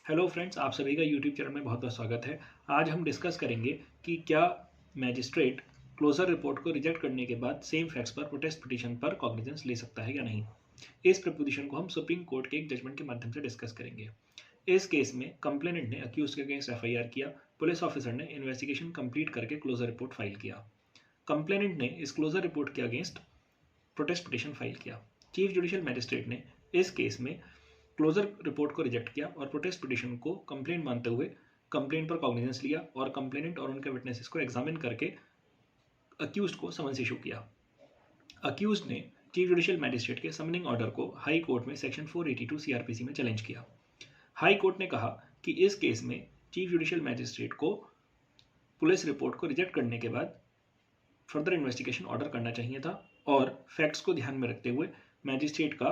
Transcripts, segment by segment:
Hello friends, आप सभी का यूट्यूब चैनल में बहुत बहुत स्वागत है। आज हम डिस्कस करेंगे कि क्या मैजिस्ट्रेट क्लोजर रिपोर्ट को रिजेक्ट करने के बाद सेम फैक्ट्स पर प्रोटेस्ट पिटीशन पर कॉग्निजेंस ले सकता है या नहीं। इस प्रपोजिशन को हम सुप्रीम कोर्ट के एक जजमेंट के माध्यम से डिस्कस करेंगे। इस केस में कंप्लेनेंट ने अक्यूज के अगेंस्ट एफआईआर किया, पुलिस ऑफिसर ने इन्वेस्टिगेशन कंप्लीट करके क्लोजर रिपोर्ट फाइल किया। कंप्लेनेंट ने इस क्लोजर रिपोर्ट के अगेंस्ट प्रोटेस्ट पिटीशन फाइल किया। चीफ जुडिशियल मैजिस्ट्रेट ने इस केस में क्लोजर रिपोर्ट को रिजेक्ट किया और प्रोटेस्ट पिटीशन को कंप्लेंट मानते हुए कंप्लेंट पर कॉग्निजेंस लिया और कंप्लेनेंट और उनके विटनेसेस को एग्जामिन करके अक्यूज्ड को समन्स इशू किया। अक्यूज्ड ने चीफ जुडिशियल मैजिस्ट्रेट के समनिंग ऑर्डर को हाई कोर्ट में सेक्शन 482 सीआरपीसी में चैलेंज किया। हाई कोर्ट ने कहा कि इस केस में चीफ जुडिशियल मैजिस्ट्रेट को पुलिस रिपोर्ट को रिजेक्ट करने के बाद फर्दर इन्वेस्टिगेशन ऑर्डर करना चाहिए था और फैक्ट्स को ध्यान में रखते हुए मैजिस्ट्रेट का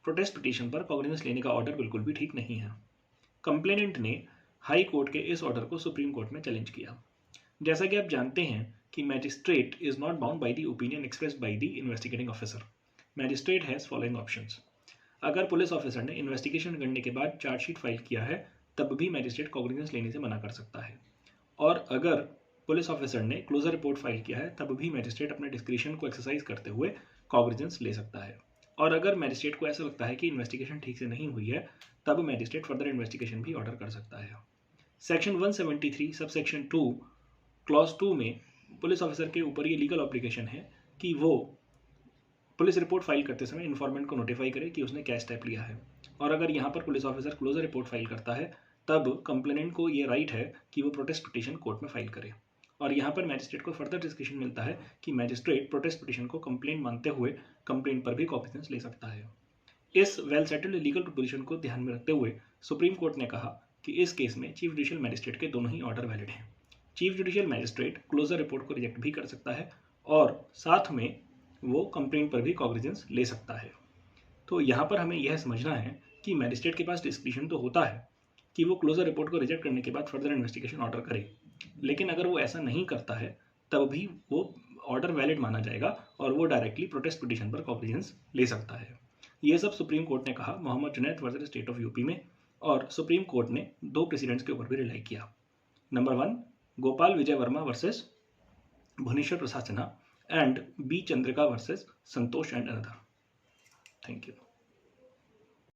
प्रोटेस्ट पिटीशन पर कॉग्निजेंस लेने का ऑर्डर बिल्कुल भी ठीक नहीं है। कंप्लेनेंट ने हाई कोर्ट के इस ऑर्डर को सुप्रीम कोर्ट में चैलेंज किया। जैसा कि आप जानते हैं कि magistrate is not bound by the opinion expressed by the investigating officer. Magistrate has following options. अगर पुलिस ऑफिसर ने इन्वेस्टिगेशन करने के बाद चार्जशीट फाइल किया है तब भी मैजिस्ट्रेट कॉग्निजेंस लेने से मना कर सकता है, और अगर पुलिस ऑफिसर ने क्लोजर रिपोर्ट फाइल किया है तब भी मैजिस्ट्रेट अपने डिस्क्रिशन को एक्सरसाइज करते हुए कॉग्निजेंस ले सकता है। और अगर मैजिस्ट्रेट को ऐसा लगता है कि इन्वेस्टिगेशन ठीक से नहीं हुई है तब मैजिस्ट्रेट फर्दर इन्वेस्टिगेशन भी ऑर्डर कर सकता है। सेक्शन 173 सब सेक्शन 2 क्लॉज 2 में पुलिस ऑफिसर के ऊपर ये लीगल ऑब्लिगेशन है कि वो पुलिस रिपोर्ट फाइल करते समय इन्फॉर्मेंट को नोटिफाई करे कि उसने क्या स्टेप लिया है। और अगर यहाँ पर police officer closure report file करता है तब कंप्लेनेंट को ये राइट है कि वो प्रोटेस्ट पिटीशन कोर्ट में फाइल करे। और यहाँ पर मैजिस्ट्रेट को फर्दर डिस्क्रिप्शन मिलता है कि मैजिस्ट्रेट प्रोटेस्ट पिटीशन को कंप्लेंट मानते हुए कंप्लेंट पर भी कॉग्निजेंस ले सकता है। इस वेल सेटल्ड लीगल प्रोपोजिशन को ध्यान में रखते हुए सुप्रीम कोर्ट ने कहा कि इस केस में चीफ जुडिशियल मैजिस्ट्रेट के दोनों ही ऑर्डर वैलिड हैं। Chief judicial magistrate closure report को रिजेक्ट भी कर सकता है और साथ में वो कंप्लेंट पर भी कॉग्निजेंस ले सकता है। तो यहाँ पर हमें यह समझना है कि मैजिस्ट्रेट के पास डिस्क्रिप्शन तो होता है कि वो क्लोजर रिपोर्ट को रिजेक्ट करने के बाद फर्दर इन्वेस्टिगेशन ऑर्डर करे, लेकिन अगर वो ऐसा नहीं करता है तब भी वो ऑर्डर वैलिड माना जाएगा और वो डायरेक्टली प्रोटेस्ट पिटीशन पर कॉग्निजेंस ले सकता है। ये सब सुप्रीम कोर्ट ने कहा Mohammad Junaid versus state of UP में, और सुप्रीम कोर्ट ने दो प्रेसिडेंट्स के ऊपर भी रिलाई किया। Number 1 Gopal Vijay Verma versus Bhubaneswar Prasad Sinha and B Chandrika versus Santosh and another. Thank you.